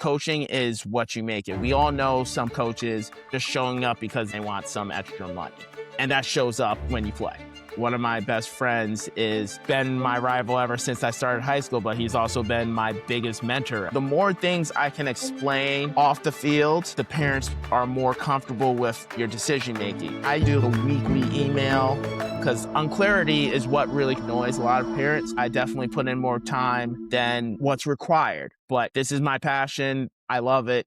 Coaching is what you make it. We all know some coaches just showing up because they want some extra money. And that shows up when you play. One of my best friends is been my rival ever since I started high school, but he's also been my biggest mentor. The more things I can explain off the field, the parents are more comfortable with your decision making. I do a weekly email because Unclarity is what really annoys a lot of parents. I definitely put in more time than what's required, but this is my passion. I love it.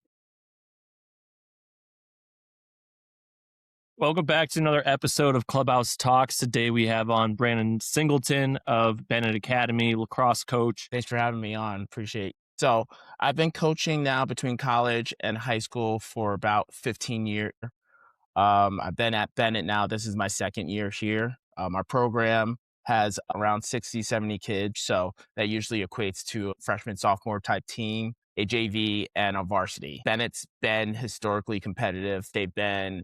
Welcome back to another episode of Clubhouse Talks. Today we have on Brandon Singleton of Benet Academy, lacrosse coach. Thanks for having me on. Appreciate it. So I've been coaching now between college and high school for about 15 years. I've been at Benet now. This is my second year here. Our program has around 60, 70 kids. So that usually equates to a freshman, sophomore type team, a JV, and a varsity. Bennett's been historically competitive. They've been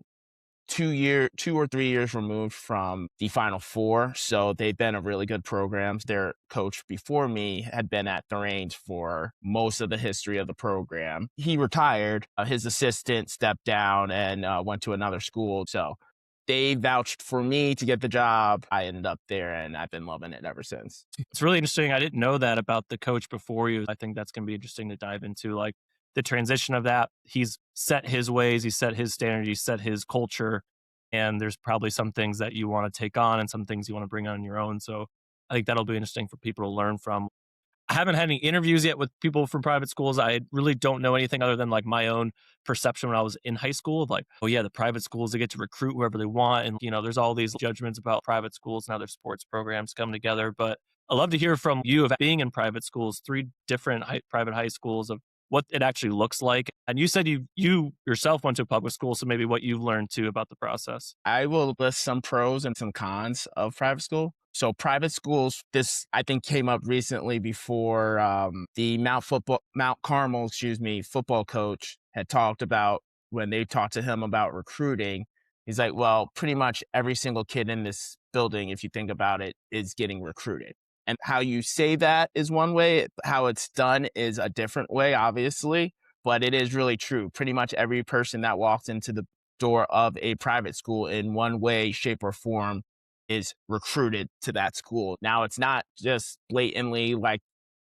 2 or 3 years removed from the Final Four. So they've been a really good program. Their coach before me had been at the range for most of the history of the program. He retired. His assistant stepped down and went to another school. So they vouched for me to get the job. I ended up there and I've been loving it ever since. It's really interesting. I didn't know that about the coach before you. I think that's going to be interesting to dive into, like the transition of that. He's set his ways, he set his standards, he set his culture. And there's probably some things that you want to take on and some things you want to bring on your own. So I think that'll be interesting for people to learn from. I haven't had any interviews yet with people from private schools. I really don't know anything other than like my own perception when I was in high school of like, oh yeah, the private schools, they get to recruit whoever they want. And, there's all these judgments about private schools and how their sports programs come together. But I'd love to hear from you of being in private schools, 3 different private high schools, of what it actually looks like. And you said you yourself went to a public school, so maybe what you've learned too about the process. I will list some pros and some cons of private school. So private schools, this I think came up recently before the Mount Carmel, football coach had talked about when they talked to him about recruiting. He's like, well, pretty much every single kid in this building, if you think about it, is getting recruited. And how you say that is one way. How it's done is a different way, obviously. But it is really true. Pretty much every person that walks into the door of a private school in one way, shape, or form is recruited to that school. Now, it's not just blatantly like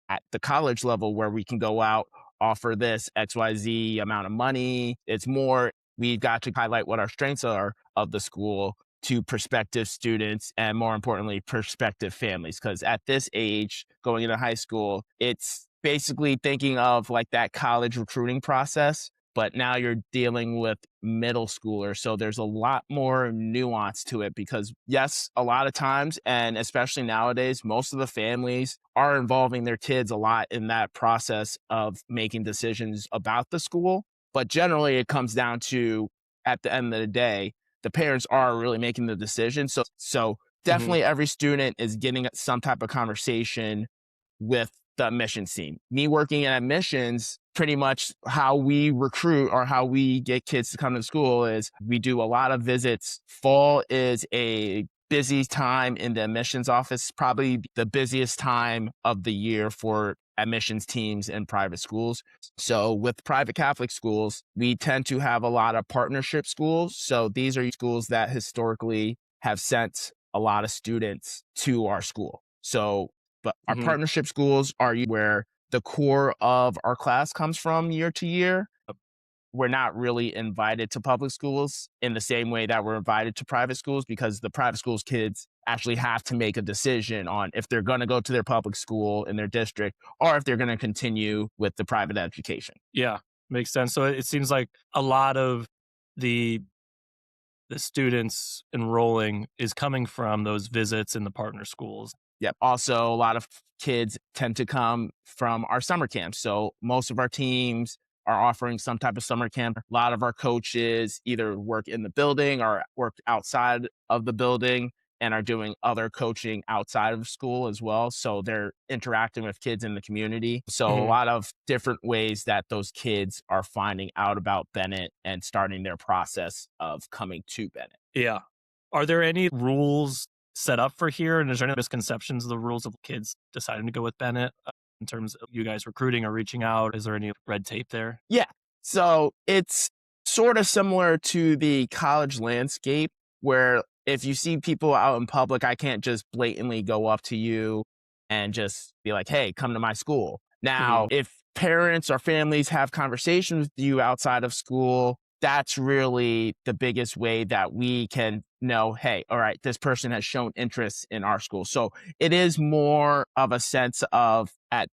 at the college level where we can go out, offer this XYZ amount of money. It's more, we've got to highlight what our strengths are of the school to prospective students and, more importantly, prospective families. Because at this age, going into high school, it's basically thinking of like that college recruiting process, but now you're dealing with middle schoolers. So there's a lot more nuance to it because, yes, a lot of times, and especially nowadays, most of the families are involving their kids a lot in that process of making decisions about the school. But generally, it comes down to, at the end of the day, the parents are really making the decision. So definitely every student is getting some type of conversation with the admissions team. Me working in admissions, pretty much how we recruit or how we get kids to come to school is we do a lot of visits. Fall is a busy time in the admissions office, probably the busiest time of the year for admissions teams in private schools. So with private Catholic schools, we tend to have a lot of partnership schools. So these are schools that historically have sent a lot of students to our school. So, but our partnership schools are where the core of our class comes from year to year. We're not really invited to public schools in the same way that we're invited to private schools because the private schools kids actually have to make a decision on if they're going to go to their public school in their district or if they're going to continue with the private education. Yeah, makes sense. So it seems like a lot of the students enrolling is coming from those visits in the partner schools. Yep. Also, a lot of kids tend to come from our summer camps. So most of our teams are offering some type of summer camp. A lot of our coaches either work in the building or work outside of the building and are doing other coaching outside of school as well. So they're interacting with kids in the community. So a lot of different ways that those kids are finding out about Benet and starting their process of coming to Benet. Yeah. Are there any rules set up for here? And is there any misconceptions of the rules of kids deciding to go with Benet? in terms of you guys recruiting or reaching out? Is there any red tape there? Yeah. So it's sort of similar to the college landscape where if you see people out in public, I can't just blatantly go up to you and just be like, hey, come to my school. Now, Hmm. if parents or families have conversations with you outside of school, that's really the biggest way that we can know, hey, all right, this person has shown interest in our school. So it is more of a sense of at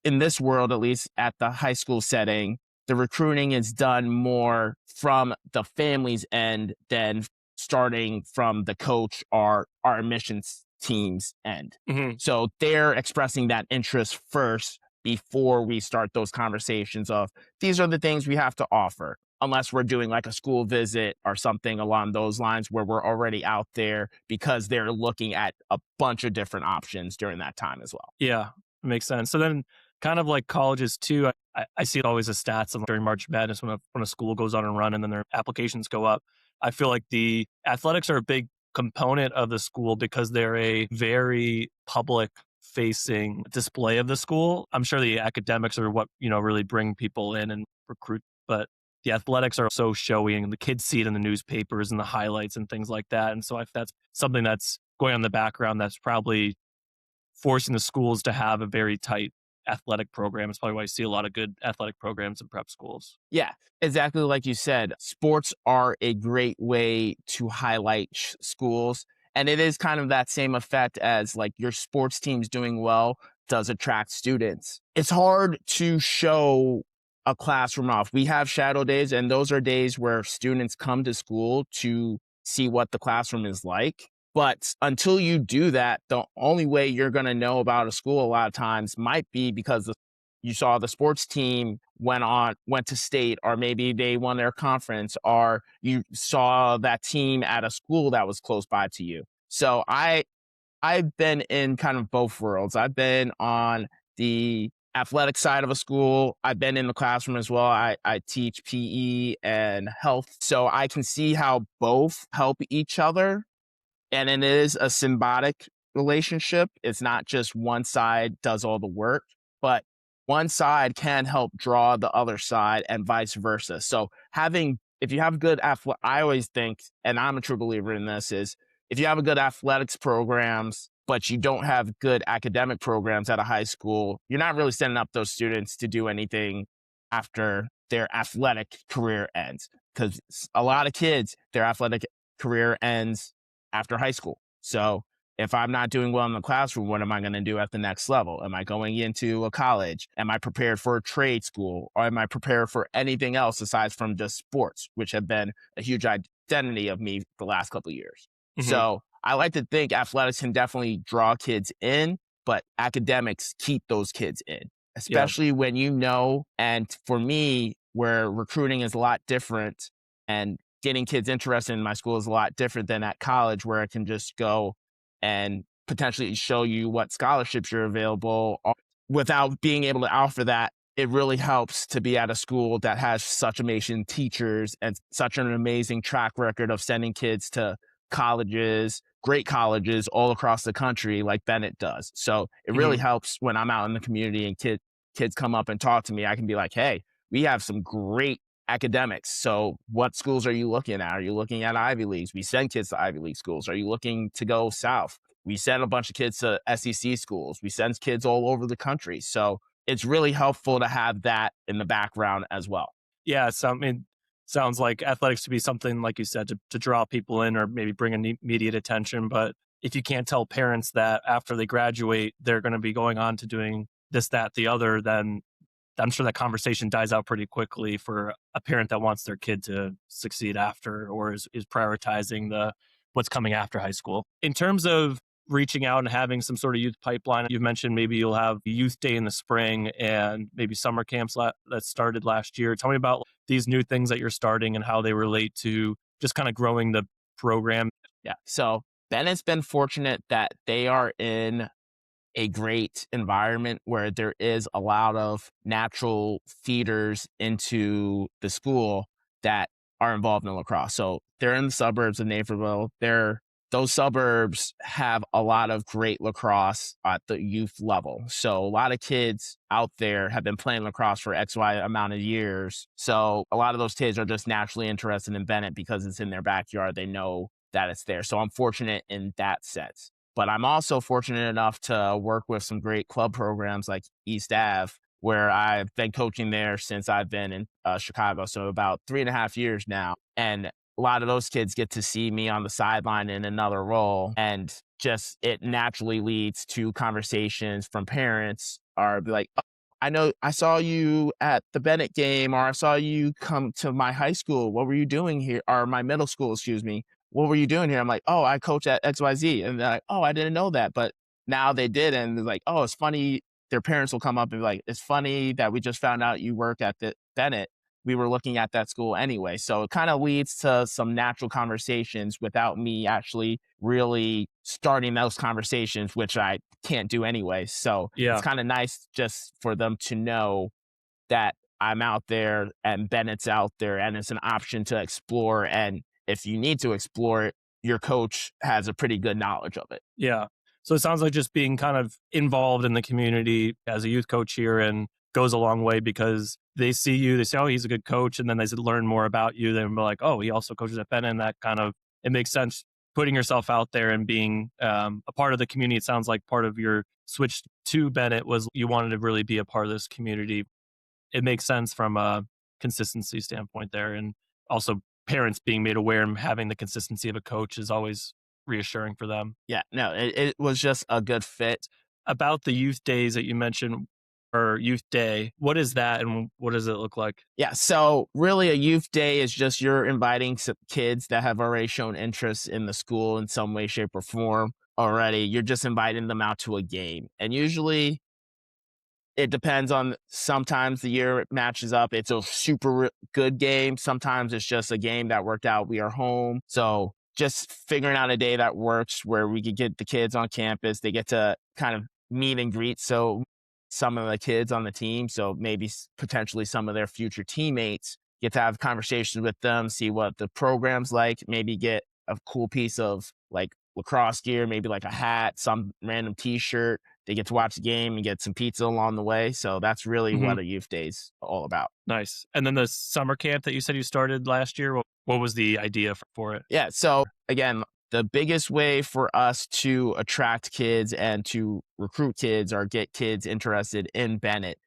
in this world, at least at the high school setting, the recruiting is done more from the family's end than starting from the coach or our admissions team's end. Hmm. So they're expressing that interest first before we start those conversations of these are the things we have to offer. Unless we're doing like a school visit or something along those lines where we're already out there because they're looking at a bunch of different options during that time as well. Yeah, makes sense. So then, kind of like colleges too, I see it always as stats during March Madness when a school goes on a run and then their applications go up. I feel like the athletics are a big component of the school because they're a very public facing display of the school. I'm sure the academics are what, really bring people in and recruit, but the athletics are so showy and the kids see it in the newspapers and the highlights and things like that. And so if that's something that's going on in the background, that's probably forcing the schools to have a very tight athletic program. It's probably why you see a lot of good athletic programs in prep schools. Yeah, exactly like you said. Sports are a great way to highlight schools. And it is kind of that same effect as like your sports teams doing well does attract students. It's hard to show a classroom off. We have shadow days, and those are days where students come to school to see what the classroom is like. But until you do that, the only way you're going to know about a school a lot of times might be because you saw the sports team went to state, or maybe they won their conference, or you saw that team at a school that was close by to you. So I've been in kind of both worlds. I've been on the athletic side of a school. I've been in the classroom as well. I teach PE and health. So I can see how both help each other, and it is a symbiotic relationship. It's not just one side does all the work, but one side can help draw the other side and vice versa. So if you have good I always think, and I'm a true believer in this, is if you have a good athletics programs, but you don't have good academic programs at a high school, you're not really setting up those students to do anything after their athletic career ends. Because a lot of kids, their athletic career ends after high school. So if I'm not doing well in the classroom, what am I going to do at the next level? Am I going into a college? Am I prepared for a trade school? Or am I prepared for anything else aside from just sports, which have been a huge identity of me the last couple of years? Hmm. So I like to think athletics can definitely draw kids in, but academics keep those kids in, Yeah. especially when you know. And for me, where recruiting is a lot different and getting kids interested in my school is a lot different than at college, where I can just go and potentially show you what scholarships are available without being able to offer that. It really helps to be at a school that has such amazing teachers and such an amazing track record of sending kids to colleges, great colleges all across the country like Benet does. So it really Hmm. helps when I'm out in the community and kids come up and talk to me. I can be like, hey, we have some great academics. So what schools are you looking at? Are you looking at Ivy Leagues? We send kids to Ivy League schools. Are you looking to go south? We send a bunch of kids to SEC schools. We send kids all over the country. So it's really helpful to have that in the background as well. Yeah. So, I mean, sounds like athletics to be something, like you said, to draw people in or maybe bring immediate attention. But if you can't tell parents that after they graduate, they're going to be going on to doing this, that, the other, then I'm sure that conversation dies out pretty quickly for a parent that wants their kid to succeed after or is prioritizing the what's coming after high school. In terms of reaching out and having some sort of youth pipeline, you've mentioned maybe you'll have youth day in the spring and maybe summer camps that started last year. Tell me about these new things that you're starting and how they relate to just kind of growing the program. Yeah. So Ben has been fortunate that they are in a great environment where there is a lot of natural feeders into the school that are involved in lacrosse. So they're in the suburbs of Naperville. They're those suburbs have a lot of great lacrosse at the youth level. So a lot of kids out there have been playing lacrosse for XY amount of years. So a lot of those kids are just naturally interested in Bennett because it's in their backyard. They know that it's there. So I'm fortunate in that sense. But I'm also fortunate enough to work with some great club programs like East Ave, where I've been coaching there since I've been in Chicago. So about 3.5 years now. And a lot of those kids get to see me on the sideline in another role. And just it naturally leads to conversations from parents or be like, "Oh, I know I saw you at the Bennett game, or I saw you come to my high school. What were you doing here? Or my middle school, excuse me. What were you doing here?" I'm like, "Oh, I coach at XYZ." And they're like, "Oh, I didn't know that." But now they did. And they're like, "Oh, it's funny." Their parents will come up and be like, "It's funny that we just found out you work at the Bennett. We were looking at that school anyway." So it kind of leads to some natural conversations without me actually really starting those conversations, which I can't do anyway. So it's Yeah. kind of nice just for them to know that I'm out there and Bennett's out there and it's an option to explore. And if you need to explore it, your coach has a pretty good knowledge of it. Yeah. So it sounds like just being kind of involved in the community as a youth coach here and goes a long way because they see you, they say, oh, he's a good coach. And then they learn more about you. Then be like, oh, he also coaches at Bennett. And that kind of, it makes sense putting yourself out there and being a part of the community. It sounds like part of your switch to Bennett was you wanted to really be a part of this community. It makes sense from a consistency standpoint there. And also parents being made aware and having the consistency of a coach is always reassuring for them. Yeah, no, it was just a good fit. About the youth days that you mentioned or youth day, what is that and what does it look like? Yeah. So really a youth day is just you're inviting some kids that have already shown interest in the school in some way, shape, or form already. You're just inviting them out to a game. And usually it depends on, sometimes the year it matches up. It's a super good game. Sometimes it's just a game that worked out. We are home. So just figuring out a day that works where we could get the kids on campus. They get to kind of meet and greet. So some of the kids on the team, so maybe potentially some of their future teammates, get to have conversations with them, see what the program's like, maybe get a cool piece of like lacrosse gear, maybe like a hat, some random t-shirt. They get to watch the game and get some pizza along the way. So that's really Hmm. what a youth day's all about. Nice. And then the summer camp that you said you started last year, what was the idea for it? Yeah. So again, the biggest way for us to attract kids and to recruit kids or get kids interested in Bennett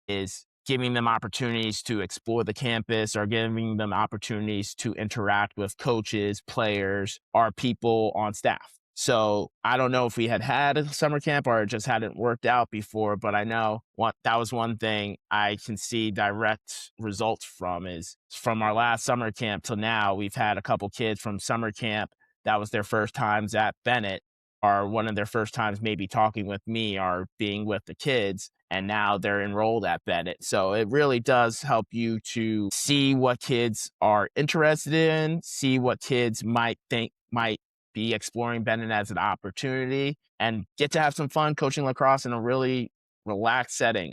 is giving them opportunities to explore the campus or giving them opportunities to interact with coaches, players, or people on staff. So I don't know if we had a summer camp or it just hadn't worked out before, but I know that was one thing I can see direct results from is from our last summer camp till now, we've had a couple kids from summer camp that was their first times at Bennett or one of their first times maybe talking with me or being with the kids. And now they're enrolled at Bennett. So it really does help you to see what kids are interested in, see what kids might think might be exploring Bennett as an opportunity, and get to have some fun coaching lacrosse in a really relaxed setting.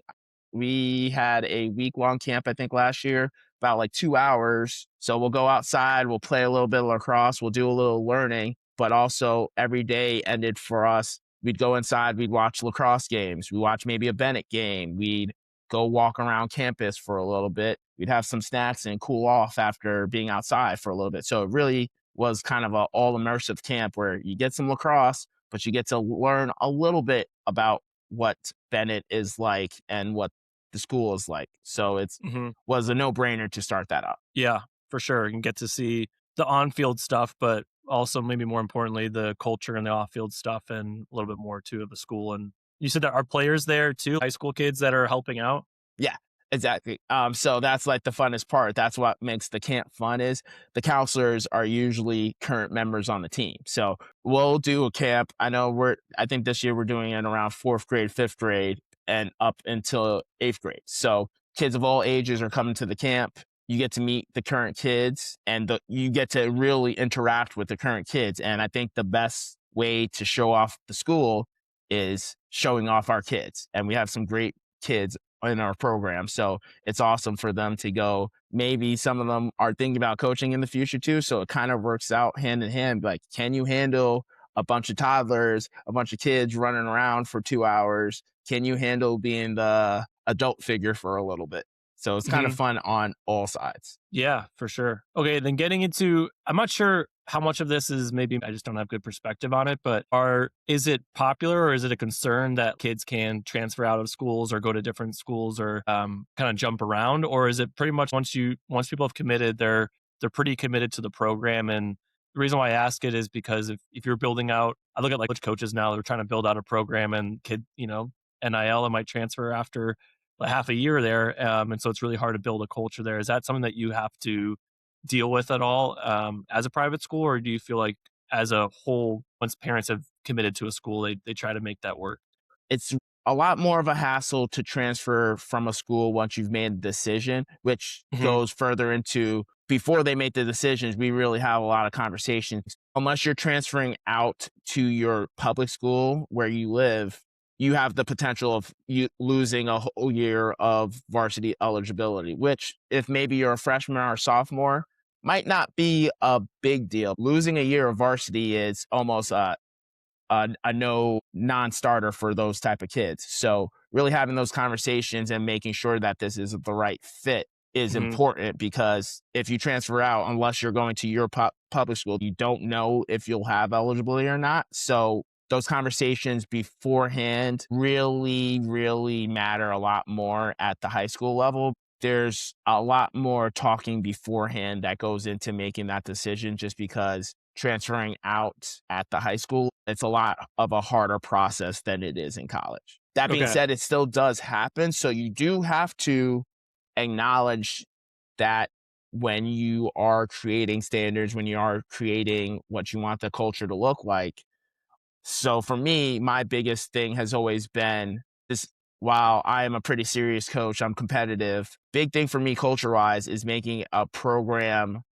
We had a week-long camp, I think, last year, about like 2 hours. So we'll go outside, we'll play a little bit of lacrosse, we'll do a little learning, but also every day ended for us. We'd go inside, we'd watch lacrosse games, we'd watch maybe a Bennett game, we'd go walk around campus for a little bit. We'd have some snacks and cool off after being outside for a little bit. So it really was kind of a all immersive camp where you get some lacrosse, but you get to learn a little bit about what Bennett is like and what the school is like. So it Hmm. was a no-brainer to start that up. Yeah, for sure. You can get to see the on-field stuff, but also maybe more importantly, the culture and the off-field stuff and a little bit more too of the school. And you said there are players there too, high school kids that are helping out. Yeah, exactly. So that's like the funnest part. That's what makes the camp fun is the counselors are usually current members on the team. So we'll do a camp. I think this year we're doing it around fourth grade, fifth grade, and up until eighth grade. So kids of all ages are coming to the camp. You get to meet the current kids and you get to really interact with the current kids. And I think the best way to show off the school is showing off our kids. And we have some great kids in our program. So it's awesome for them to go. Maybe some of them are thinking about coaching in the future too. So it kind of works out hand in hand. Like, can you handle a bunch of toddlers, a bunch of kids running around for 2 hours? Can you handle being the adult figure for a little bit? So it's kind of Mhm. fun on all sides. Yeah, for sure. Okay, then getting into, I'm not sure how much of this is, maybe I just don't have good perspective on it, but is it popular or is it a concern that kids can transfer out of schools or go to different schools or kind of jump around, or is it pretty much once people have committed, they're pretty committed to the program? And the reason why I ask it is because if you're building out, I look at like which coaches now, they're trying to build out a program and NIL, and might transfer after half a year there. And so it's really hard to build a culture there. Is that something that you have to deal with at all as a private school? Or do you feel like as a whole, once parents have committed to a school, they try to make that work? It's a lot more of a hassle to transfer from a school once you've made a decision, which Hmm. goes further into before they make the decisions. We really have a lot of conversations. Unless you're transferring out to your public school where you live, you have the potential of you losing a whole year of varsity eligibility, which, if maybe you're a freshman or a sophomore, might not be a big deal. Losing a year of varsity is almost a no non-starter for those type of kids. So really having those conversations and making sure that this is the right fit is Hmm. important, because if you transfer out, unless you're going to your public school, you don't know if you'll have eligibility or not. So those conversations beforehand really, really matter a lot more at the high school level. There's a lot more talking beforehand that goes into making that decision, just because transferring out at the high school, it's a lot of a harder process than it is in college. That being Okay. said, it still does happen. So you do have to acknowledge that when you are creating standards, when you are creating what you want the culture to look like. So for me, my biggest thing has always been this: while I am a pretty serious coach, I'm competitive. Big thing for me culture wise is making a program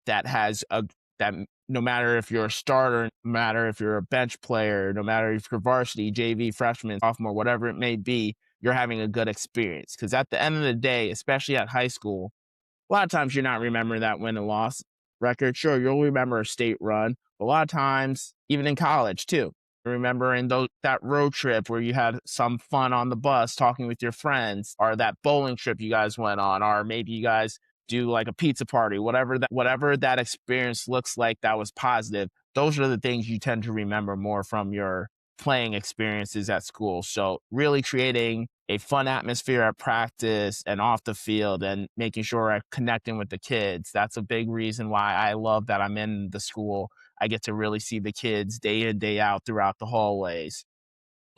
that has that no matter if you're a starter, no matter if you're a bench player, no matter if you're varsity, JV, freshman, sophomore, whatever it may be, you're having a good experience. Because at the end of the day, especially at high school, a lot of times you're not remembering that win and loss record. Sure, you'll remember a state run. A lot of times, even in college too, remembering that road trip where you had some fun on the bus talking with your friends, or that bowling trip you guys went on, or maybe you guys do like a pizza party, whatever that experience looks like that was positive. Those are the things you tend to remember more from your playing experiences at school. So really creating a fun atmosphere at practice and off the field, and making sure I'm connecting with the kids. That's a big reason why I love that I'm in the school. I get to really see the kids day in, day out throughout the hallways.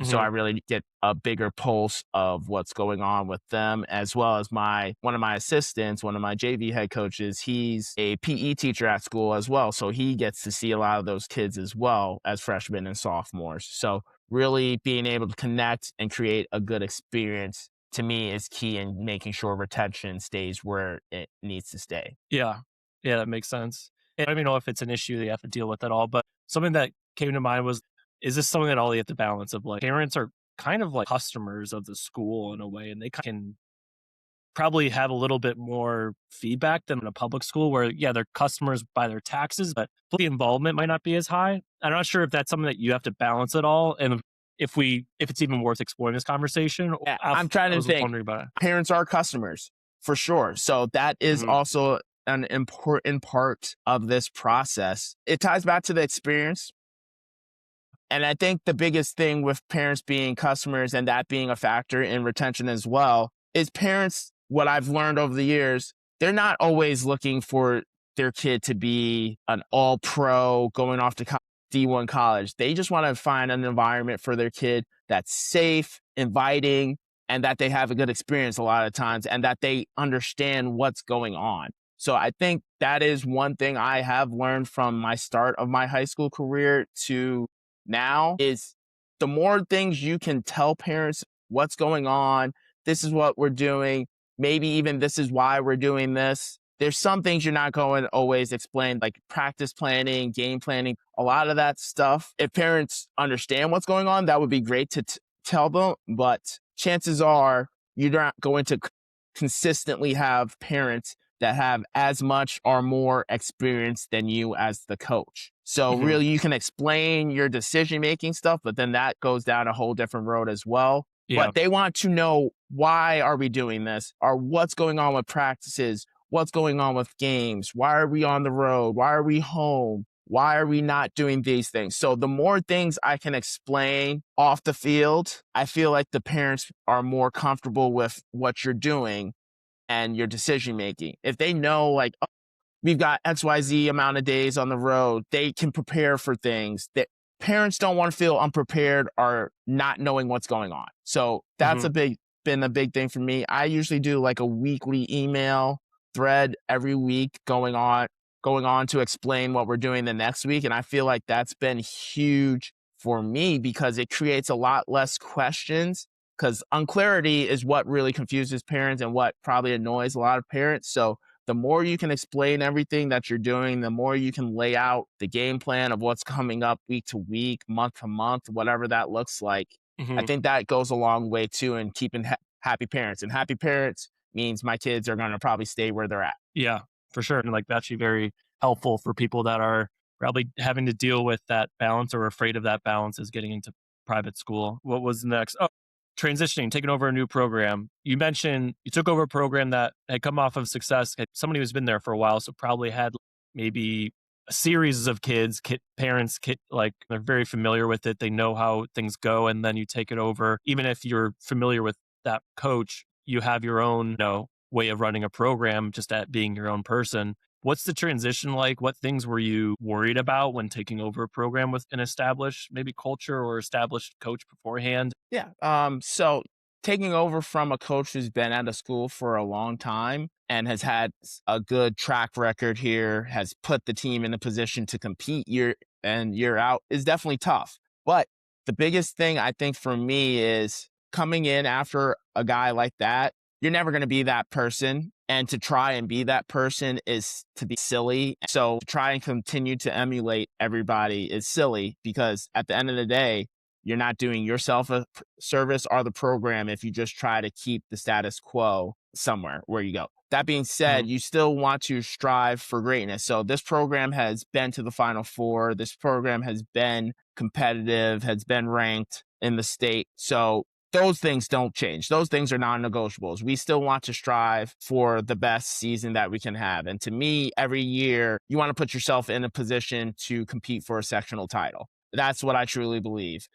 So I Hmm. really get a bigger pulse of what's going on with them, as well as one of my assistants, one of my JV head coaches. He's a PE teacher at school as well. So he gets to see a lot of those kids as well as freshmen and sophomores. So really being able to connect and create a good experience, to me, is key in making sure retention stays where it needs to stay. Yeah. Yeah, that makes sense. And I don't even know if it's an issue that you have to deal with at all, but something that came to mind was, is this something that all you have to balance of like parents are kind of like customers of the school in a way, and they can probably have a little bit more feedback than in a public school where, yeah, they're customers by their taxes, but the involvement might not be as high. I'm not sure if that's something that you have to balance at all. And if it's even worth exploring this conversation. Yeah, I I'm trying to was think. wondering about it. Parents are customers for sure. So that is Mhm. also an important part of this process. It ties back to the experience. And I think the biggest thing with parents being customers and that being a factor in retention as well is parents, what I've learned over the years, they're not always looking for their kid to be an all pro going off to D1 college. They just want to find an environment for their kid that's safe, inviting, and that they have a good experience a lot of times, and that they understand what's going on. So I think that is one thing I have learned from my start of my high school career to now, is the more things you can tell parents what's going on, this is what we're doing, maybe even this is why we're doing this. There's some things you're not going to always explain, like practice planning, game planning, a lot of that stuff. If parents understand what's going on, that would be great to tell them. But chances are you're not going to consistently have parents that have as much or more experience than you as the coach. So Mhm. really you can explain your decision making stuff, but then that goes down a whole different road as well. Yeah. But they want to know, why are we doing this, or what's going on with practices, what's going on with games, why are we on the road, why are we home, why are we not doing these things? So the more things I can explain off the field, I feel like the parents are more comfortable with what you're doing and your decision making. If they know, like, oh, we've got XYZ amount of days on the road, they can prepare for things that parents don't want to feel unprepared or not knowing what's going on. So that's Mhm. been a big thing for me. I usually do like a weekly email thread every week going on to explain what we're doing the next week. And I feel like that's been huge for me because it creates a lot less questions, because unclarity is what really confuses parents and what probably annoys a lot of parents. So the more you can explain everything that you're doing, the more you can lay out the game plan of what's coming up week to week, month to month, whatever that looks like. I Mhm. think that goes a long way too in keeping happy parents. And happy parents means my kids are going to probably stay where they're at. Yeah, for sure. And like that's actually very helpful for people that are probably having to deal with that balance or afraid of that balance is getting into private school. What was next? Oh, transitioning, taking over a new program. You mentioned you took over a program that had come off of success. Somebody who's been there for a while, so probably had maybe a series of kids, parents, like they're very familiar with it. They know how things go, and then you take it over. Even if you're familiar with that coach, you have your own, way of running a program, just at being your own person. What's the transition like? What things were you worried about when taking over a program with an established maybe culture or established coach beforehand? Yeah. So taking over from a coach who's been at a school for a long time and has had a good track record here, has put the team in a position to compete year in, year out is definitely tough. But the biggest thing I think for me is coming in after a guy like that, you're never going to be that person. And to try and be that person is to be silly. So to try and continue to emulate everybody is silly, because at the end of the day, you're not doing yourself a service or the program if you just try to keep the status quo somewhere where you go. That being said, Mhm. you still want to strive for greatness. So this program has been to the Final Four. This program has been competitive, has been ranked in the state. So those things don't change. Those things are non-negotiables. We still want to strive for the best season that we can have. And to me, every year, you want to put yourself in a position to compete for a sectional title. That's what I truly believe,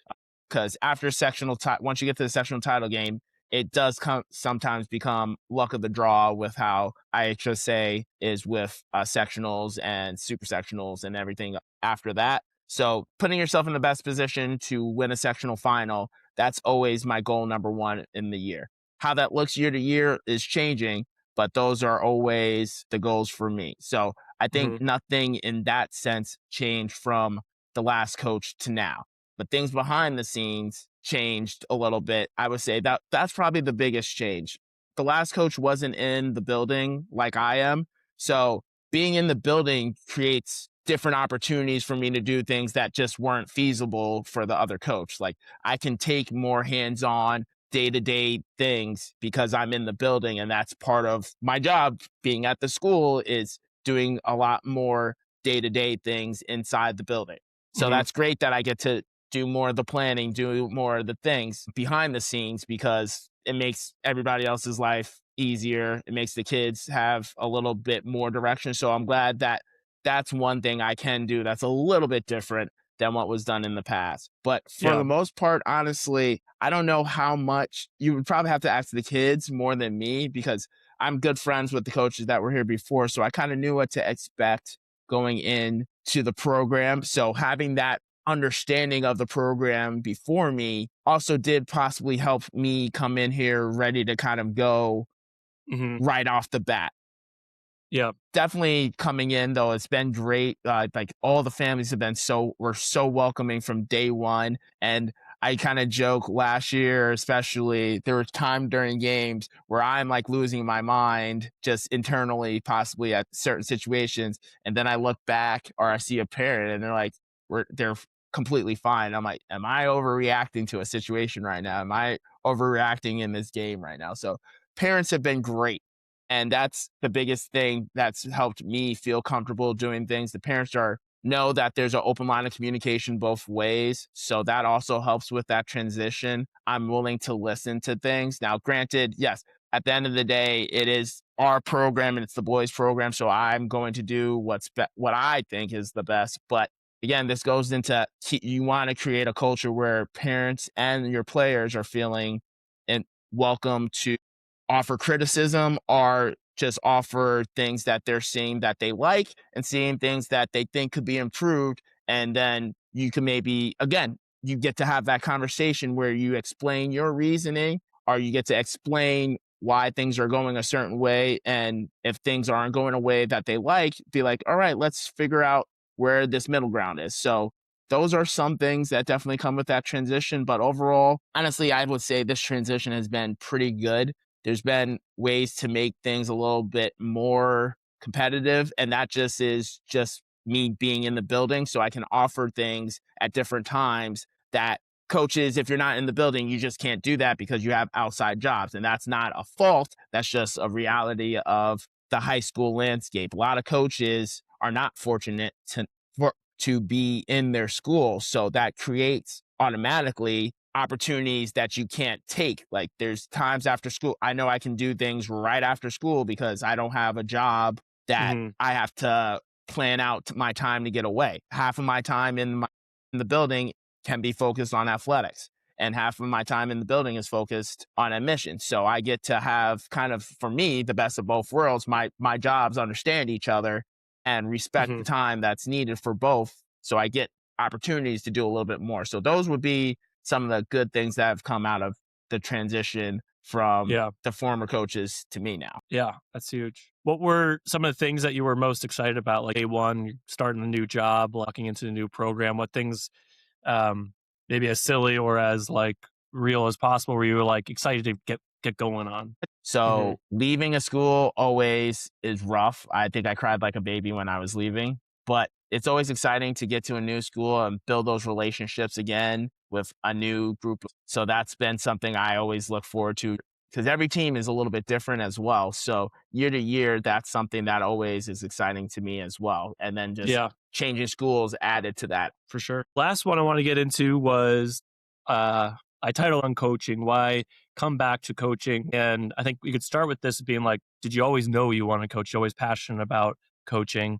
because after sectional once you get to the sectional title game, it does sometimes become luck of the draw with how IHSA is with sectionals and super sectionals and everything after that. So putting yourself in the best position to win a sectional final, that's always my goal number one in the year. How that looks year to year is changing, but those are always the goals for me. So I think Mhm. nothing in that sense changed from the last coach to now, but things behind the scenes changed a little bit. I would say that's probably the biggest change. The last coach wasn't in the building like I am. So being in the building creates different opportunities for me to do things that just weren't feasible for the other coach. Like I can take more hands-on day-to-day things because I'm in the building, and that's part of my job being at the school, is doing a lot more day-to-day things inside the building. So Mhm. that's great that I get to do more of the planning, do more of the things behind the scenes, because it makes everybody else's life easier. It makes the kids have a little bit more direction. So I'm glad that that's one thing I can do that's a little bit different than what was done in the past. But for Yeah. the most part, honestly, I don't know how much. You would probably have to ask the kids more than me, because I'm good friends with the coaches that were here before. So I kind of knew what to expect going in to the program. So having that understanding of the program before me also did possibly help me come in here ready to kind of go Mhm. right off the bat. Yeah. Definitely coming in though, it's been great. Like all the families have been were so welcoming from day one. And I kind of joke last year, especially, there was time during games where I'm like losing my mind just internally, possibly at certain situations. And then I look back or I see a parent and they're like, they're completely fine. I'm like, am I overreacting to a situation right now? Am I overreacting in this game right now. So parents have been great. And that's the biggest thing that's helped me feel comfortable doing things. The parents are know that there's an open line of communication both ways. So that also helps with that transition. I'm willing to listen to things. Now, granted, yes, at the end of the day, it is our program and it's the boys' program. So I'm going to do what I think is the best. But again, this goes into you want to create a culture where parents and your players are feeling and welcome to offer criticism or just offer things that they're seeing that they like and seeing things that they think could be improved. And then you can maybe, again, you get to have that conversation where you explain your reasoning or you get to explain why things are going a certain way. And if things aren't going a way that they like, be like, all right, let's figure out where this middle ground is. So those are some things that definitely come with that transition. But overall, honestly, I would say this transition has been pretty good. There's been ways to make things a little bit more competitive, and that just is just me being in the building. So I can offer things at different times that coaches, if you're not in the building, you just can't do that because you have outside jobs. And that's not a fault. That's just a reality of the high school landscape. A lot of coaches are not fortunate to be in their school. So that creates automatically opportunities that you can't take. Like there's times after school, I know I can do things right after school because I don't have a job that Hmm. I have to plan out my time to get away. Half of my time in the building can be focused on athletics and half of my time in the building is focused on admissions. So I get to have kind of, for me, the best of both worlds. My jobs understand each other and respect Hmm. the time that's needed for both. So I get opportunities to do a little bit more. So those would be some of the good things that have come out of the transition from Yeah. the former coaches to me now. Yeah, that's huge. What were some of the things that you were most excited about? Like day one, you're starting a new job, locking into a new program. What things, um, maybe as silly or as like real as possible, were you like excited to get going on? Hmm. So leaving a school always is rough. I think I cried like a baby when I was leaving, but it's always exciting to get to a new school and build those relationships again with a new group. So that's been something I always look forward to because every team is a little bit different as well. So year to year, that's something that always is exciting to me as well. And then just Yeah, changing schools added to that. for sure. Last one I want to get into was uh, I titled on coaching. Why come back to coaching? And I think we could start with this being like, did you always know you wanted to coach? You always passionate about coaching?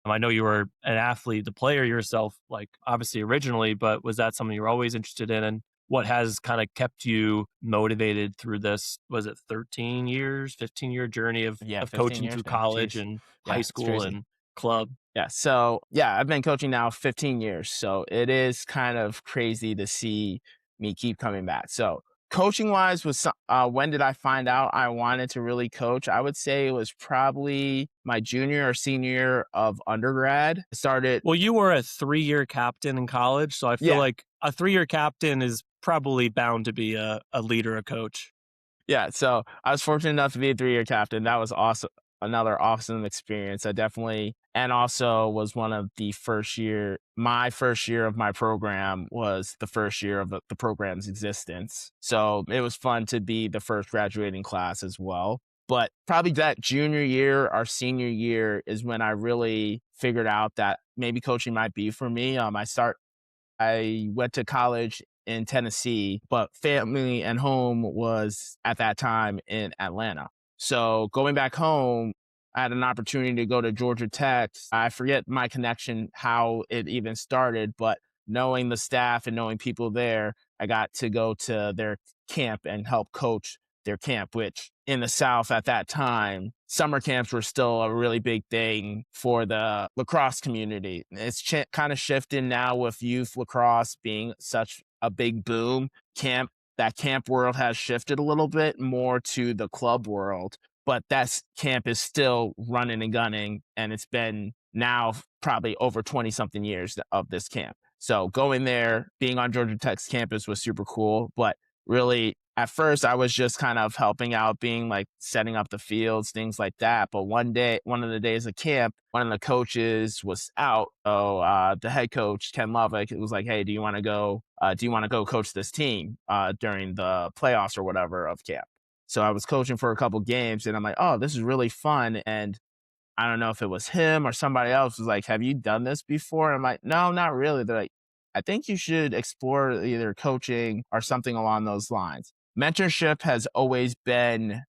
I know you were an athlete, the player yourself, like obviously originally, but was that something you were always interested in? And what has kind of kept you motivated through this? Was it 13 years, 15-year journey Yeah, of 15 coaching years through now. college Jeez. and high Yeah, it's school crazy. and club? Yeah. So yeah, I've been coaching now 15 years. So it is kind of crazy to see me keep coming back. So coaching wise when did I find out I wanted to really coach? I would say it was probably my junior or senior year of undergrad. I started. Well, you were a 3-year captain in college, so I feel Yeah. like a 3-year captain is probably bound to be a leader, a coach. Yeah, so I was fortunate enough to be a 3-year captain. That was awesome, another awesome experience. I definitely and also was one of the my first year of my program was the first year of the program's existence. So it was fun to be the first graduating class as well. But probably that junior year or senior year is when I really figured out that maybe coaching might be for me. I went to college in Tennessee, but family and home was at that time in Atlanta. So going back home, I had an opportunity to go to Georgia Tech. I forget my connection, how it even started, but knowing the staff and knowing people there, I got to go to their camp and help coach their camp, which in the South at that time, summer camps were still a really big thing for the lacrosse community. It's kind of shifted now with youth lacrosse being such a big boom. That camp world has shifted a little bit more to the club world, but that camp is still running and gunning. And it's been now probably over 20 something years of this camp. So going there, being on Georgia Tech's campus was super cool, but really at first I was just kind of helping out, being like setting up the fields, things like that. But one day, one of the days of camp, one of the coaches was out. So the head coach, Ken Lovick, was like, "Hey, do you want to go? Do you want to go coach this team during the playoffs or whatever of camp?" So I was coaching for a couple games, and I'm like, "Oh, this is really fun." And I don't know if it was him or somebody else was like, "Have you done this before?" I'm like, "No, not really." They're like, "I think you should explore either coaching or something along those lines." Mentorship has always been,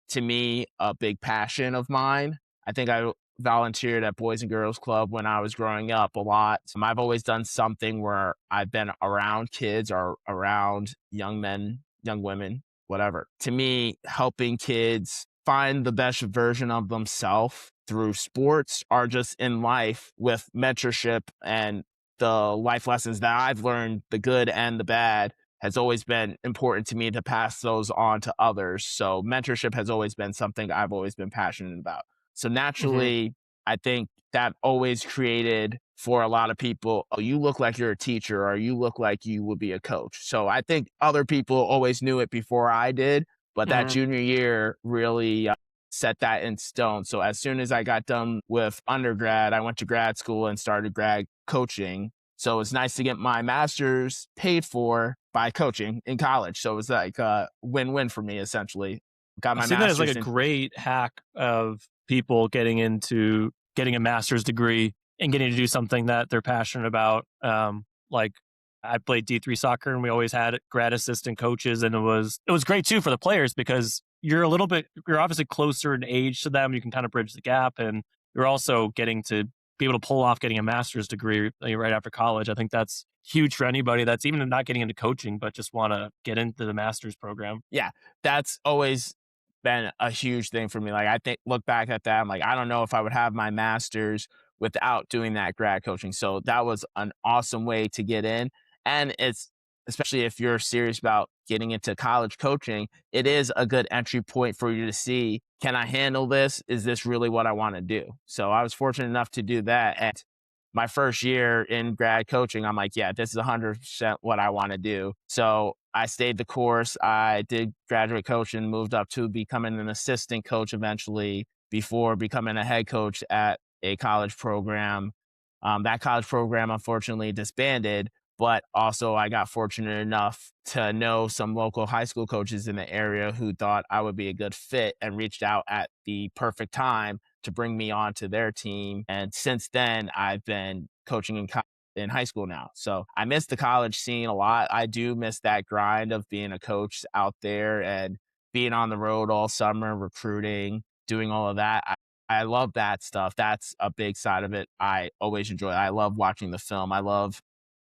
to me, a big passion of mine. I think I volunteered at Boys and Girls Club when I was growing up a lot. So I've always done something where I've been around kids or around young men, young women, whatever. To me, helping kids find the best version of themselves through sports or just in life with mentorship and the life lessons that I've learned, the good and the bad, has always been important to me to pass those on to others. So mentorship has always been something I've always been passionate about. So Hmm. naturally, I think that always created for a lot of people, "Oh, you look like you're a teacher," or "You look like you would be a coach." So I think other people always knew it before I did, but that Hmm. junior year really set that in stone. So as soon as I got done with undergrad, I went to grad school and started grad coaching. So it's nice to get my master's paid for by coaching in college. So it was like a win-win for me, essentially. Got I my see that as like a master's in, great hack of people getting a master's degree and getting to do something that they're passionate about. Like I played D3 soccer and we always had grad assistant coaches, and it was great too for the players because you're obviously closer in age to them. You can kind of bridge the gap, and you're also getting to be able to pull off getting a master's degree right after college. I think that's huge for anybody that's even not getting into coaching, but just want to get into the master's program. yeah, that's always been a huge thing for me. Like I think look back at that, I'm like, I don't know if I would have my master's without doing that grad coaching. So that was an awesome way to get in. And it's especially if you're serious about getting into college coaching, it is a good entry point for you to see, can I handle this? Is this really what I want to do? So I was fortunate enough to do that. And my first year in grad coaching, I'm like, yeah, this is 100% what I want to do. So I stayed the course. I did graduate coaching, moved up to becoming an assistant coach eventually before becoming a head coach at a college program. That college program unfortunately disbanded, but also I got fortunate enough to know some local high school coaches in the area who thought I would be a good fit and reached out at the perfect time to bring me onto their team. And since then, I've been coaching in high school now. So I miss the college scene a lot. I do miss that grind of being a coach out there and being on the road all summer, recruiting, doing all of that. I love that stuff. That's a big side of it. I always enjoy. I love watching the film. I love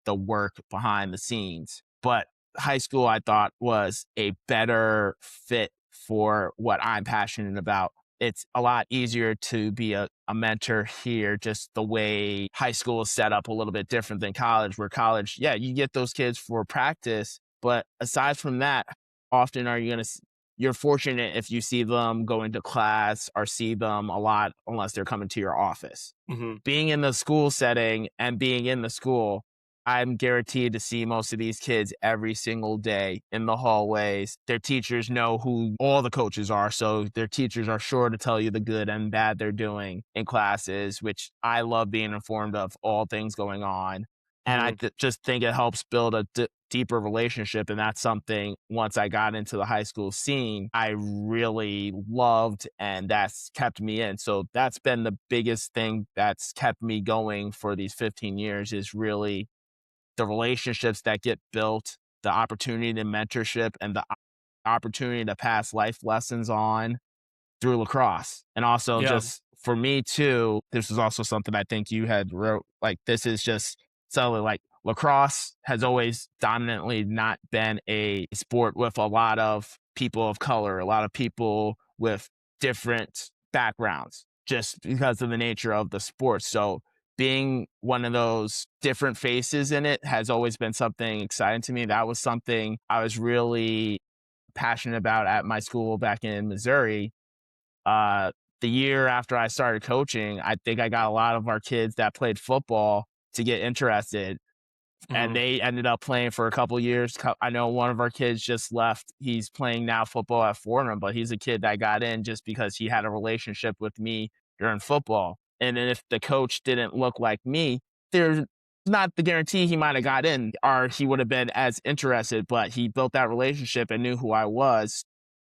the work behind the scenes. But high school, I thought, was a better fit for what I'm passionate about. It's a lot easier to be a mentor here, just the way high school is set up a little bit different than college, where college, yeah, you get those kids for practice. But aside from that, often are you going to, you're fortunate if you see them going to class or see them a lot, unless they're coming to your office. Hmm. Being in the school setting and being in the school, I'm guaranteed to see most of these kids every single day in the hallways. Their teachers know who all the coaches are, so their teachers are sure to tell you the good and bad they're doing in classes, which I love being informed of all things going on. And I Hmm. just think it helps build a deeper relationship. And that's something, once I got into the high school scene, I really loved, and that's kept me in. So that's been the biggest thing that's kept me going for these 15 years, is really the relationships that get built, the opportunity to mentorship, and the opportunity to pass life lessons on through lacrosse. And also Yeah. just for me too, this is also something I think you had wrote, like, this is just so like lacrosse has always dominantly not been a sport with a lot of people of color, a lot of people with different backgrounds, just because of the nature of the sport. So being one of those different faces in it has always been something exciting to me. That was something I was really passionate about at my school back in Missouri. uh, the year after I started coaching, I think I got a lot of our kids that played football to get interested and Mhm. they ended up playing for a couple years. I know one of our kids just left. He's playing now football at Fordham, but he's a kid that got in just because he had a relationship with me during football. And then if the coach didn't look like me, there's not the guarantee he might have got in or he would have been as interested, but he built that relationship and knew who I was.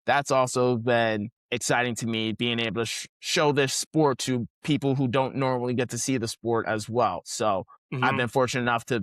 That's also been exciting to me, being able to show this sport to people who don't normally get to see the sport as well. So I've Mhm. been fortunate enough to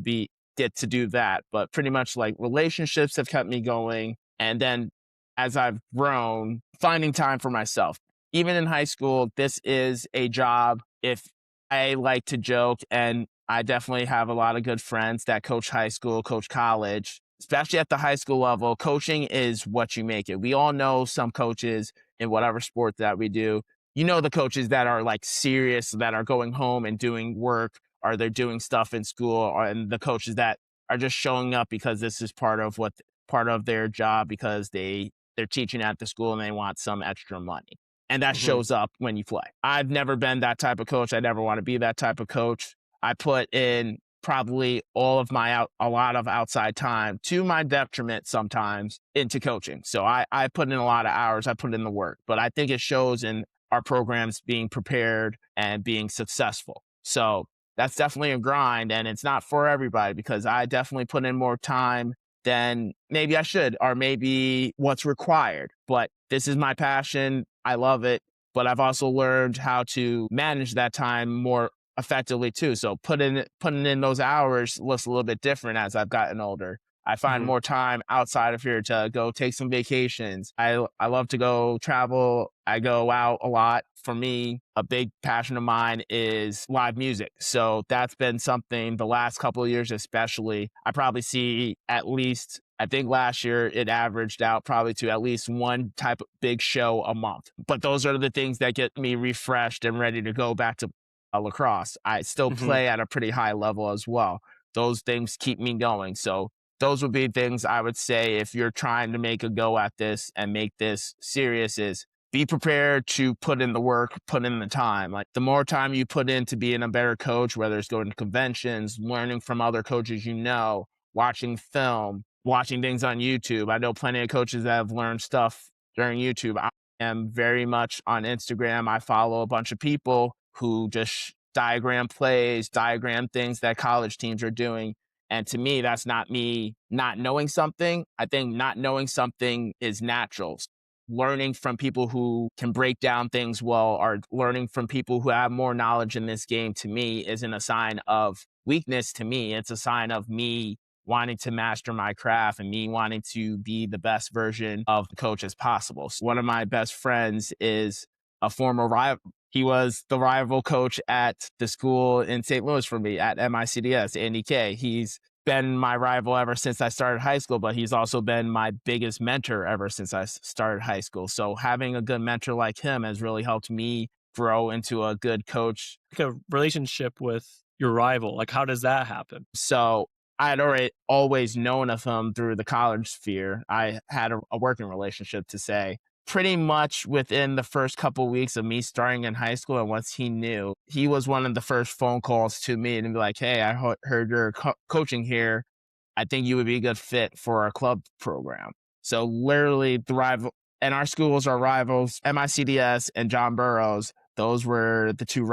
get to do that. But pretty much like relationships have kept me going. And then as I've grown, finding time for myself. Even in high school, this is a job. If I like to joke, and I definitely have a lot of good friends that coach high school, coach college, especially at the high school level. Coaching is what you make it. We all know some coaches in whatever sport that we do. You know, the coaches that are like serious, that are going home and doing work, or they're doing stuff in school, and the coaches that are just showing up because this is part of their job because they're teaching at the school and they want some extra money. And that Mhm. shows up when you play. I've never been that type of coach. I never want to be that type of coach. I put in probably all of a lot of outside time, to my detriment sometimes, into coaching. So I put in a lot of hours, I put in the work, but I think it shows in our programs being prepared and being successful. So that's definitely a grind, and it's not for everybody because I definitely put in more time than maybe I should, or maybe what's required. But this is my passion. I love it. But I've also learned how to manage that time more effectively too. So putting in those hours looks a little bit different as I've gotten older. I find Mhm. more time outside of here to go take some vacations. I love to go travel. I go out a lot. For me, a big passion of mine is live music. So that's been something the last couple of years, especially. I probably see at least, I think last year it averaged out probably to at least one type of big show a month. But those are the things that get me refreshed and ready to go back to lacrosse. I still Mhm. play at a pretty high level as well. Those things keep me going. So those would be things I would say if you're trying to make a go at this and make this serious is be prepared to put in the work, put in the time. Like the more time you put into being a better coach, whether it's going to conventions, learning from other coaches you know, watching film, watching things on YouTube. I know plenty of coaches that have learned stuff during YouTube. I am very much on Instagram. I follow a bunch of people who just diagram plays, diagram things that college teams are doing. And to me, that's not me not knowing something. I think not knowing something is natural. Learning from people who can break down things well, or learning from people who have more knowledge in this game, to me isn't a sign of weakness. To me, it's a sign of me wanting to master my craft and me wanting to be the best version of the coach as possible. So one of my best friends is a former rival. He was the rival coach at the school in St. Louis for me at MICDS, Andy K. He's been my rival ever since I started high school, but he's also been my biggest mentor ever since I started high school. So having a good mentor like him has really helped me grow into a good coach. Like a relationship with your rival, like, how does that happen? So I had already always known of him through the college sphere. I had a working relationship to say. Pretty much within the first couple weeks of me starting in high school, and once he knew, he was one of the first phone calls to me and be like, "Hey, I heard you're coaching here. I think you would be a good fit for our club program." So literally the rival, and our schools are rivals, MICDS and John Burroughs. Those were the two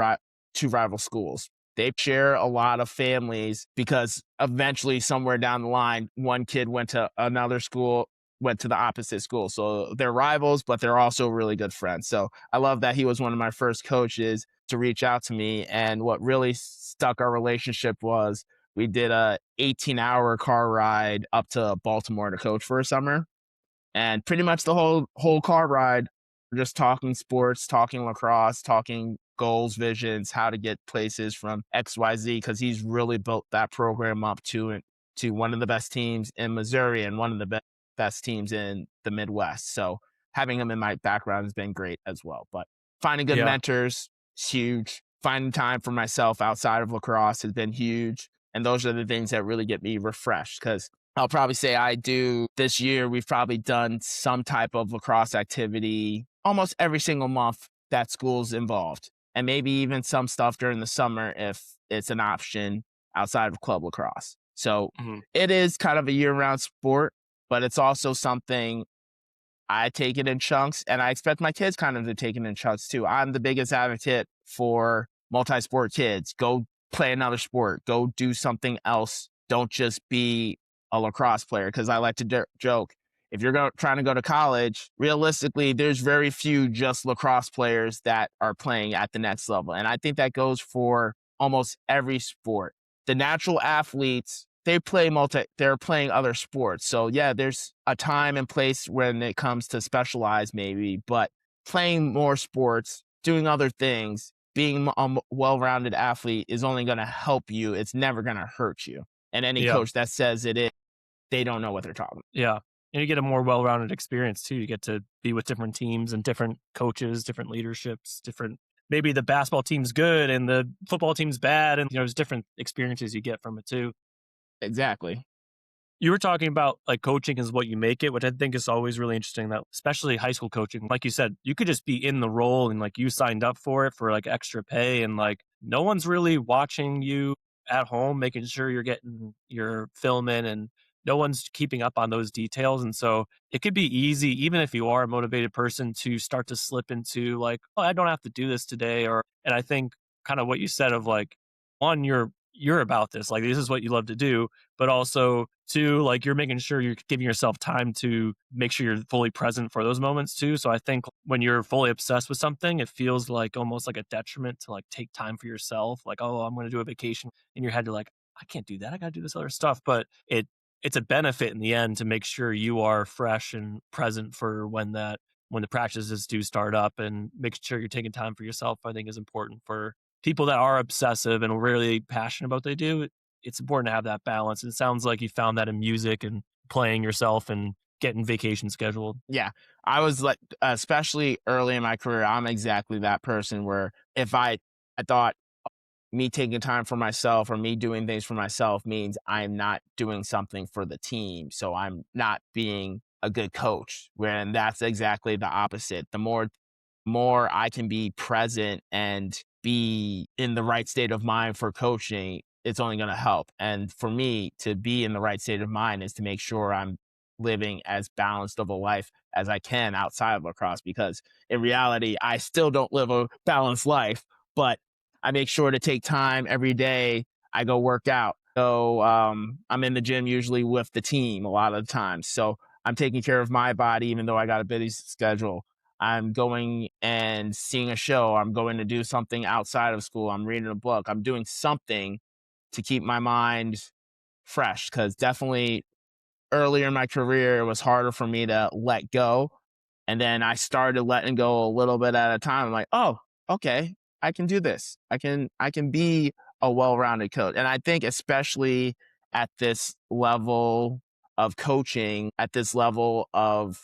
rival schools. They share a lot of families because eventually somewhere down the line, one kid went to another school, went to the opposite school. So they're rivals, but they're also really good friends. So I love that he was one of my first coaches to reach out to me. And what really stuck our relationship was we did a 18-hour car ride up to Baltimore to coach for a summer. And pretty much the whole car ride, we're just talking sports, talking lacrosse, talking goals, visions, how to get places from XYZ, because he's really built that program up to one of the best teams in Missouri and one of the best teams in the Midwest. So having him in my background has been great as well. But finding good Yeah. mentors is huge. Finding time for myself outside of lacrosse has been huge. And those are the things that really get me refreshed, because I'll probably say I do this year. We've probably done some type of lacrosse activity almost every single month that school's involved, and maybe even some stuff during the summer if it's an option outside of club lacrosse. So Mhm. it is kind of a year-round sport, but it's also something I take it in chunks, and I expect my kids kind of to take it in chunks too. I'm the biggest advocate for multi-sport kids. Go play another sport. Go do something else. Don't just be a lacrosse player. Because I like to joke, if you're trying to go to college, realistically, there's very few just lacrosse players that are playing at the next level. And I think that goes for almost every sport. The natural athletes, they're playing other sports. So yeah, there's a time and place when it comes to specialize maybe, but playing more sports, doing other things, being a well-rounded athlete is only going to help you. It's never going to hurt you. And any Yeah. coach that says it is, they don't know what they're talking Yeah. And you get a more well-rounded experience too. You get to be with different teams and different coaches, different leaderships, different, maybe the basketball team's good and the football team's bad. And, there's different experiences you get from it too. about. Exactly. You were talking about like coaching is what you make it, which I think is always really interesting, that especially high school coaching, like you said, you could just be in the role and like you signed up for it for like extra pay, and like no one's really watching you at home, making sure you're getting your film in, and no one's keeping up on those details. And so it could be easy, even if you are a motivated person, to start to slip into like, oh, I don't have to do this today. And I think kind of what you said of like, one, you're about this, like this is what you love to do, but also two, like you're making sure you're giving yourself time to make sure you're fully present for those moments too. So I think when you're fully obsessed with something, it feels like almost like a detriment to like take time for yourself. Like, oh, I'm going to do a vacation. In your head, you're like, I can't do that. I got to do this other stuff. But it's a benefit in the end to make sure you are fresh and present for when the practices do start up, and make sure you're taking time for yourself, I think is important for people that are obsessive and really passionate about what they do. It's important to have that balance. It sounds like you found that in music and playing yourself and getting vacation scheduled. Yeah. I was like, especially early in my career, I'm exactly that person where if I thought me taking time for myself or me doing things for myself means I'm not doing something for the team. So I'm not being a good coach. When that's exactly the opposite. The more I can be present and be in the right state of mind for coaching, it's only going to help. And for me to be in the right state of mind is to make sure I'm living as balanced of a life as I can outside of lacrosse, because in reality, I still don't live a balanced life, but I make sure to take time every day. I go work out. So I'm in the gym usually with the team a lot of the times. So I'm taking care of my body, even though I got a busy schedule. I'm going and seeing a show. I'm going to do something outside of school. I'm reading a book. I'm doing something to keep my mind fresh, because definitely earlier in my career, it was harder for me to let go. And then I started letting go a little bit at a time. I'm like, oh, okay, I can do this. I can be a well-rounded coach. And I think especially at this level of coaching, at this level of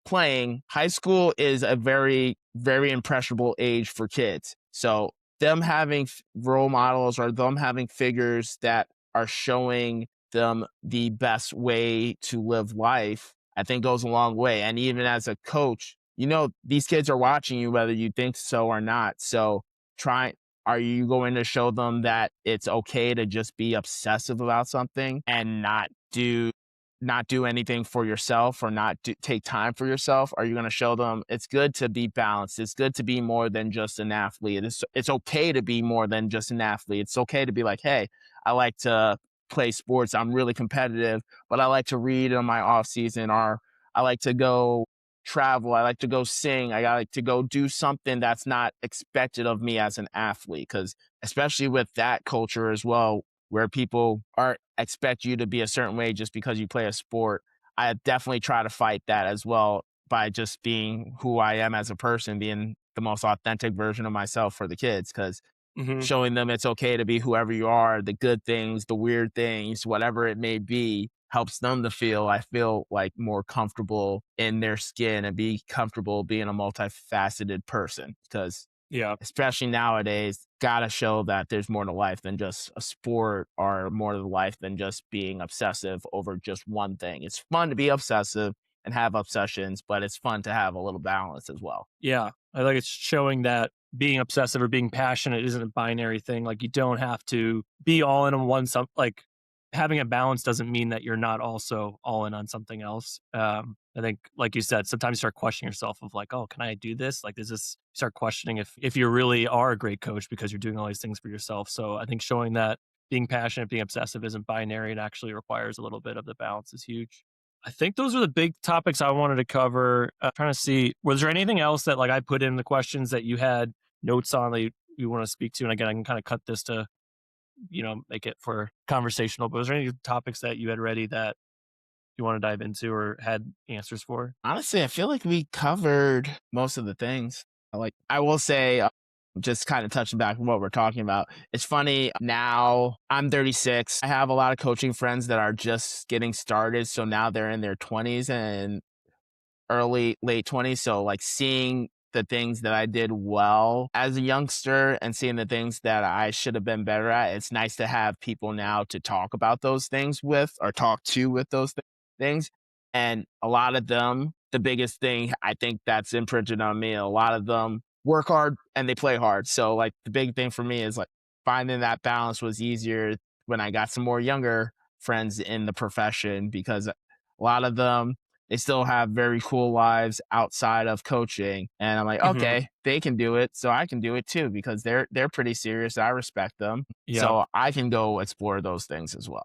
playing, high school is a very, very impressionable age for kids. So them having role models or them having figures that are showing them the best way to live life, I think goes a long way. And even as a coach, these kids are watching you whether you think so or not. So are you going to show them that it's okay to just be obsessive about something and not do anything for yourself, or take time for yourself? Are you going to show them it's good to be balanced? It's good to be more than just an athlete. It's okay to be more than just an athlete. It's okay to be like, hey, I like to play sports. I'm really competitive, but I like to read in my off season, or I like to go travel. I like to go sing. I like to go do something that's not expected of me as an athlete. Because especially with that culture as well, where people aren't expect you to be a certain way just because you play a sport. I definitely try to fight that as well by just being who I am as a person, being the most authentic version of myself for the kids, because Hmm. showing them it's okay to be whoever you are, the good things, the weird things, whatever it may be, helps them to I feel like more comfortable in their skin and be comfortable being a multifaceted person. Because Yeah. especially nowadays, gotta show that there's more to life than just a sport, or more to life than just being obsessive over just one thing. It's fun to be obsessive and have obsessions, but it's fun to have a little balance as well. Yeah. I like it's showing that being obsessive or being passionate isn't a binary thing. Like you don't have to be all in on one, like having a balance doesn't mean that you're not also all in on something else. I think, like you said, sometimes you start questioning yourself of like, oh, can I do this? Like, is this, you start questioning if you really are a great coach because you're doing all these things for yourself. So I think showing that being passionate, being obsessive isn't binary and actually requires a little bit of the balance is huge. I think those are the big topics I wanted to cover. Trying to see, was there anything else that like I put in the questions that you had notes on that you want to speak to? And again, I can kind of cut this to, make it for conversational, but was there any topics that you had ready that you want to dive into or had answers for? Honestly, I feel like we covered most of the things. I will say, just kind of touching back on what we're talking about. It's funny now. I'm 36. I have a lot of coaching friends that are just getting started, so now they're in their 20s and late 20s. So like seeing the things that I did well as a youngster and seeing the things that I should have been better at, it's nice to have people now to talk about those things with or talk to with those things. And a lot of them, the biggest thing I think that's imprinted on me, a lot of them work hard and they play hard. So like the big thing for me is like finding that balance was easier when I got some more younger friends in the profession because a lot of them, they still have very cool lives outside of coaching. And I'm like, Hmm. okay, they can do it. So I can do it too because they're pretty serious. I respect them. Yeah. So I can go explore those things as well.